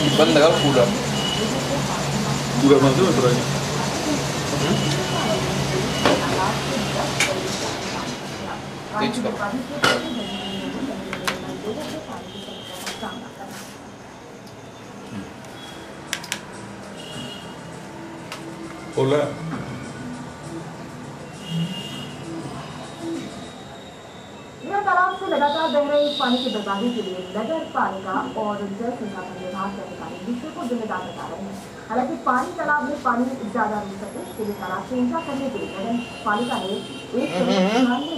बंद कर पूरा पूरा बंद है पूरा तेज कर बोला तालाब से लगातार बह रहे पानी की बर्बादी के लिए नगर पालिका और जल संसाधन विभाग के अधिकारी दूसरे को जिम्मेदार बता रहे हैं। हालांकि पानी तालाब में पानी ज्यादा रुक सके इसके लिए तालाब को ऊंचा करने के लिए नगर पालिका ने 1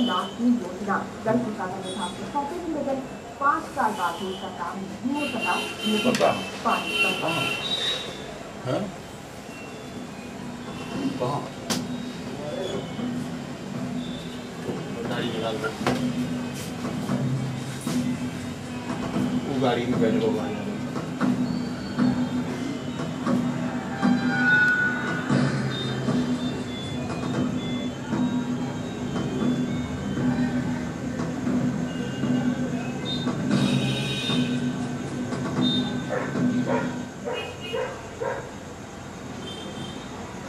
लाख की योजना जल संसाधन विभाग को सौंपी थी, लेकिन 5 साल बाद भी इसका काम नहीं हो सका। पानी वो गाड़ी में बैठ गो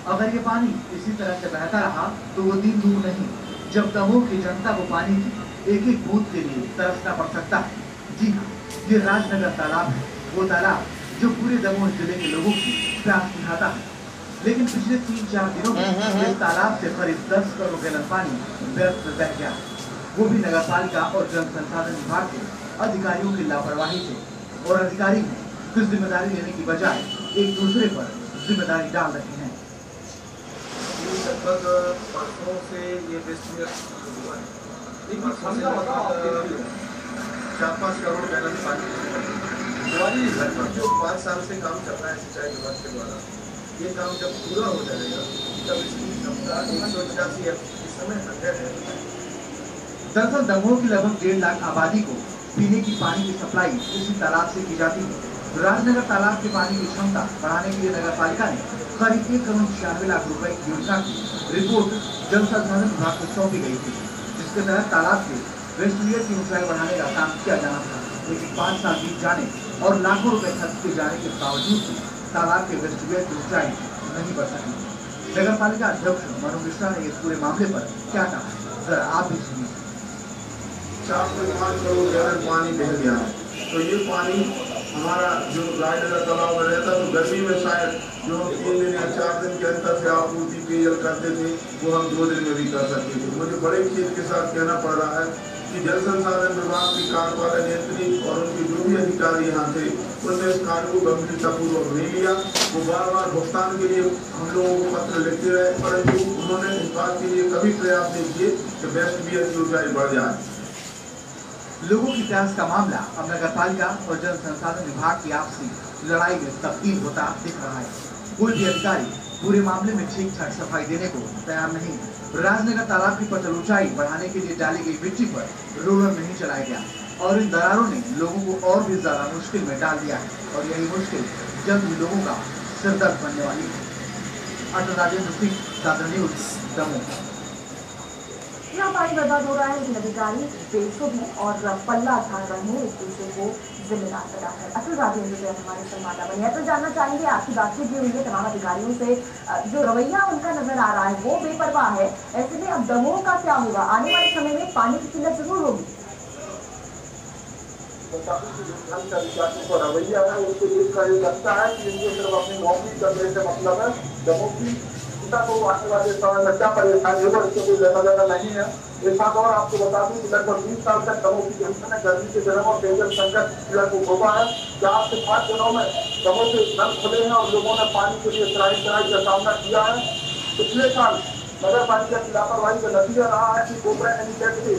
अगर ये पानी इसी तरह से बहता रहा तो वो दिन दूर नहीं जब दमोह की जनता को पानी की एक एक बूंद के लिए तरसना पड़ सकता है। जी हाँ, ये राजनगर तालाब है, वो तालाब जो पूरे दमोह जिले के लोगों की प्यास बुझाता है। लेकिन पिछले 3-4 दिनों में इस तालाब से करीब 10 करोड़ गैलन पानी व्यर्थ बह गया, वो भी नगर पालिका और जल संसाधन विभाग के अधिकारियों की लापरवाही से। और अधिकारी कुछ जिम्मेदारी लेने की बजाय एक दूसरे पर जिम्मेदारी डाल रहे हैं। लगभग परसों से ये हुआ है। 4-5 करोड़ गैलन पानी लगभग जो 5 साल से काम चल रहा है सिंचाई विभाग के द्वारा, ये काम जब पूरा हो जाएगा तब इसकी क्षमता 185 इस समय 100 है। दरअसल दमोह की लगभग 1.5 लाख आबादी को पीने की पानी की सप्लाई इसी तालाब से की जाती है। राजनगर तालाब के पानी की क्षमता बढ़ाने के लिए नगर पालिका ने करीब 1,96 लाख रुपए की योजना की रिपोर्ट जल संसाधन विभाग को सौंपी गई थी, जिसके तहत तालाब के वेस्टवियर की ऊंचाई बढ़ाने का काम किया जाना था। लेकिन 5 साल बीत जाने और लाखों रुपए खर्च किए जाने के बावजूद भी तालाब के वेस्टवियर की ऊंचाई नहीं बढ़ सकी। नगर पालिका अध्यक्ष मनु मिश्रा ने इस पूरे मामले पर क्या कहा, जरा आप भी सुनिए। 4-5 करोड़ गैलन पानी बह गया है, तो ये पानी हमारा जो राजनगर तालाब में रहता तो गर्मी में शायद जो 3 दिन या 4 दिन के अंतर से आपूर्ति पेयजल करते थे वो हम 2 दिन में भी कर सकते थे। मुझे बड़े खेद के साथ कहना पड़ रहा है कि जल संसाधन विभाग की कार्यपालक नेत्री और उनके जो भी अधिकारी यहाँ थे उन्होंने इस कार्य को गंभीरतापूर्वक नहीं लिया। वो बार भुगतान के लिए हम लोगों को पत्र लिखते रहे, परंतु उन्होंने इस बात के लिए कभी प्रयास नहीं किए कि वेस्टवियर की ऊंचाई बढ़ जाए। लोगों की प्यास का मामला अब नगर पालिका और जल संसाधन विभाग की आपसी लड़ाई में तब्दील होता दिख रहा है। कोई भी अधिकारी पूरे मामले में ठीक ठाक सफाई देने को तैयार नहीं। राजनगर तालाब की पतल ऊंचाई बढ़ाने के लिए डाली गई मिट्टी पर रोलर नहीं चलाया गया और इन दरारों ने लोगों को और भी ज्यादा मुश्किल में डाल दिया है और यही मुश्किल जल्द ही लोगों का सिरदर्द बनने वाली है। अटल राजेंद्र सिंह, सागर न्यूज, दमोह। इतना पानी बर्बाद हो रहा है लेकिन अधिकारी बेसुध हैं और पल्ला झाड़ रहे हैं, एक दूसरे को जिम्मेदार बनाकर। अटल राजेंद्र जो हमारे संवाददाता बने, अटल जानना चाहेंगे आपकी बातचीत भी हुई है तमाम अधिकारियों से, जो रवैया उनका नजर आ रहा है वो बेपरवाह है। ऐसे में अब दमोह का क्या होगा? आने वाले समय में पानी की किल्लत जरूर होगी। रवैया है उसको लगता है कि इनको सिर्फ अपनी नौकरी करने से मतलब है। दमोह की को आने वाले समय में क्या परेशानी होगा इससे कोई लेना देना नहीं है। एक बात और आपको बता दूं कि लगभग 20 साल तक दमोह की जनता ने गर्मी के दिनों में पेयजल संकट को भोगा है। 4 से 5 दिनों में दमोह के नल खुले हैं और लोगों ने पानी के लिए त्राही का सामना किया है। पिछले साल नगर पालिका की लापरवाही का नतीजा रहा है कि कोबरा एनीकट के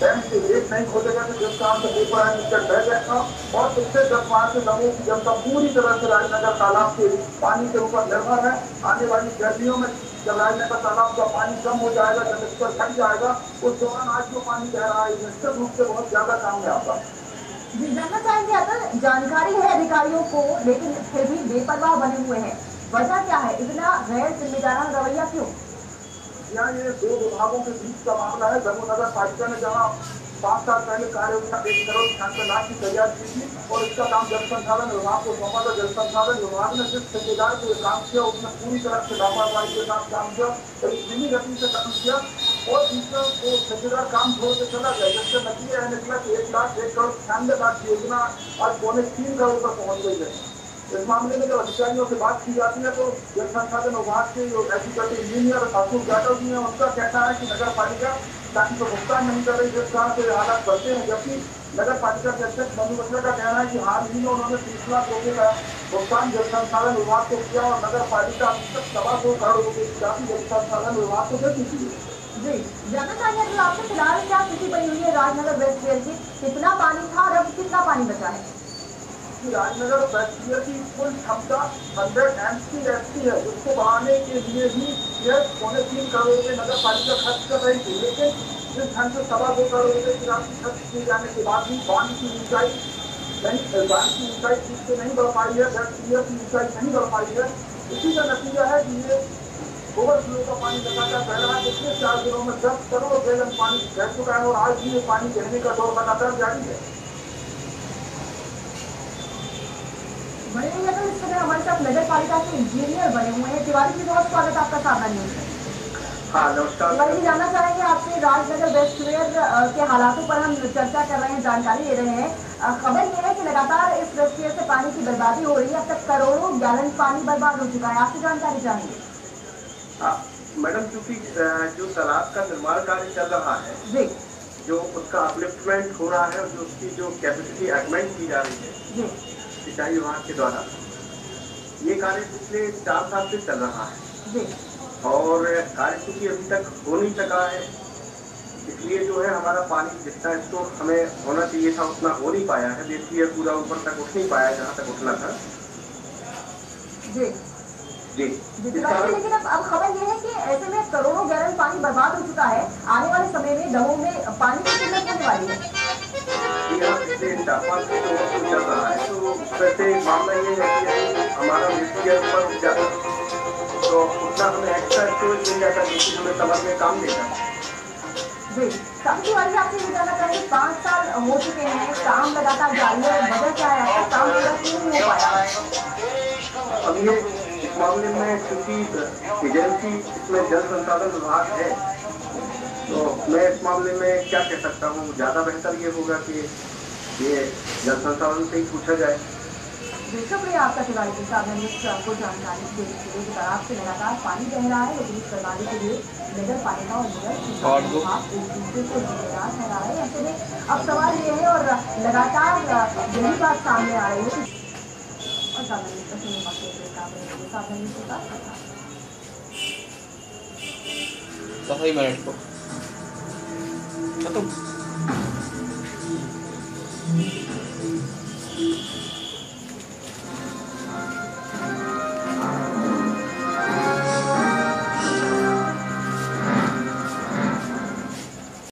डैम के गेट नहीं खोले गए, जिस कारण से कोबरा एनीकट बह गया था और पिछले 10 माह से दमोह की जनता पूरी तरह से राजनगर तालाब के पानी के ऊपर निर्भर है। आने वाली गर्मियों में जब राजनगर तालाब का पानी कम हो जाएगा, जब स्तर घट जाएगा, उस दौरान आज जो पानी बह रहा है निश्चित रूप से बहुत ज्यादा काम में आता है। जी, जानना चाहेंगे अगर जानकारी है अधिकारियों को लेकिन फिर भी बेपरवाह बने हुए हैं, वजह क्या है? इतना गैर जिम्मेदाराना रवैया क्यों? यहाँ ये 2 विभागों के बीच का मामला है। दमोह नगर पालिका ने जहाँ 5 साल पहले कार्य योजना 1 करोड़ 96 लाख की तैयार की थी और इसका काम जल संसाधन विभाग को सौंपा था। जल संसाधन विभाग ने जिस ठेकेदार को ये काम किया उसने पूरी तरह से लापरवाही के साथ काम किया, एक धीमी गति से काम किया और दूसरा वो ठेकेदार काम छोड़ के चला गया, जिससे नतीजा यह निकला कि 1 करोड़ 96 लाख की योजना आज 3.25 करोड़ पर पहुंच गई है। इस मामले में जब अधिकारियों से बात की जाती है तो जल संसाधन विभाग के जो एग्जीक्यूटिव इंजीनियर अशोक यादव जी हैं, उनका कहना है कि नगर पालिका टाइम पर भुगतान नहीं कर रही, जिस कारण से हालात बढ़ते हैं। जबकि नगर पालिका के अध्यक्ष मनु मिश्रा का कहना है कि हाल ही में उन्होंने 30 लाख रुपये का भुगतान जल संसाधन विभाग को किया और नगर पालिका अभी तक 2.25 करोड़ रुपये की राशि जल संसाधन विभाग को दे चुकी है। जी, जानना चाहिए तो आपसे फिलहाल क्या स्थिति बनी हुई है राजनगर वेस्टफील्ड की, कितना पानी था और अब कितना पानी बचा है? राजनगर वेस्टफील्ड की कुल क्षमता 100 MCFC है, जिसको बढ़ाने के लिए भी यह 3.25 करोड़ रुपये नगर पालिका खर्च कर रही थी, लेकिन जिस ढंग से 2.25 करोड़ रुपये की राशि खर्च किए जाने के बाद भी बांध की ऊंचाई ठीक से नहीं बढ़ पाई है, वेस्टफील्ड की ऊंचाई नहीं बढ़ पाई है। इसी का नतीजा है कि ये ओवरफ्लो का पानी लगातार बह रहा है। पिछले 4 दिनों में 10 करोड़ गैलन पानी बह चुका है और आज भी ये पानी बहने का दौर लगातार जारी है। बने रहिए तो इस समय हमारे साथ नगर पालिका के इंजीनियर बने हुए हैं। तिवारी जी, बहुत स्वागत आपका सावधान न्यूज में। हाँ नमस्कार। तिवारी जी, जानना चाहेंगे आपसे राजनगर वेस्टफील्ड के हालातों पर हम चर्चा कर रहे हैं, जानकारी ले रहे हैं। खबर यह है कि लगातार इस वेस्टफील्ड से पानी की बर्बादी हो रही है, अब तक करोड़ों गैलन पानी बर्बाद हो चुका है, आपसे जानकारी चाहिए। मैडम, क्योंकि जो तालाब का निर्माण कार्य चल रहा है जी, जो उसका अपलिफ्टमेंट हो रहा है और जो उसकी जो कैपेसिटी एडमेंट की जा रही है जी, सिंचाई विभाग के द्वारा, ये कार्य पिछले 4 साल से चल रहा है जी, और कार्य चूंकि अभी तक हो नहीं सका है, इसलिए जो है हमारा पानी जितना स्टोर हमें होना चाहिए था उतना हो नहीं पाया है। देखिए पूरा ऊपर तक उठ नहीं पाया जहाँ तक उठना था। जी जी, लेकिन अब खबर यह है कि ऐसे में करोड़ों गैलन पानी बर्बाद हो चुका है। आने वाले समय में दमोह में पानी की किल्लत होने वाली है। पिछले 4-5 दिन चल रहा है, तो वैसे मामला ये है कि हमारा मिट्टी ऊपर उठ जाता तो उतना हमें एक्स्ट्रा स्टोरेज मिल जाता जो कि हमें समझ में काम देगा। जी, सबसे वाली आपसे ये जानना चाहिए, 5 साल हो चुके हैं, काम लगातार जारी है, वजह क्या है, आपका काम पूरा क्यों नहीं हो पाया? अब ये इस मामले में क्योंकि एजेंसी इसमें जल संसाधन विभाग है, तो मैं इस मामले में क्या कह सकता हूँ। ज़्यादा बेहतर ये होगा कि ये जल संसाधन से ही पूछा जाए। शुक्रिया आपका तिवारी जी साहब ने आपको जानकारी देने के लिए। तालाब से लगातार पानी बह रहा है, लेकिन इस बर्बादी के लिए नगर पालिका और नगर विभाग एक दूसरे को जिम्मेदार ठहरा रहे हैं। ऐसे में अब सवाल ये है और लगातार यही बात सामने आ रही है और मिनट को खत्म।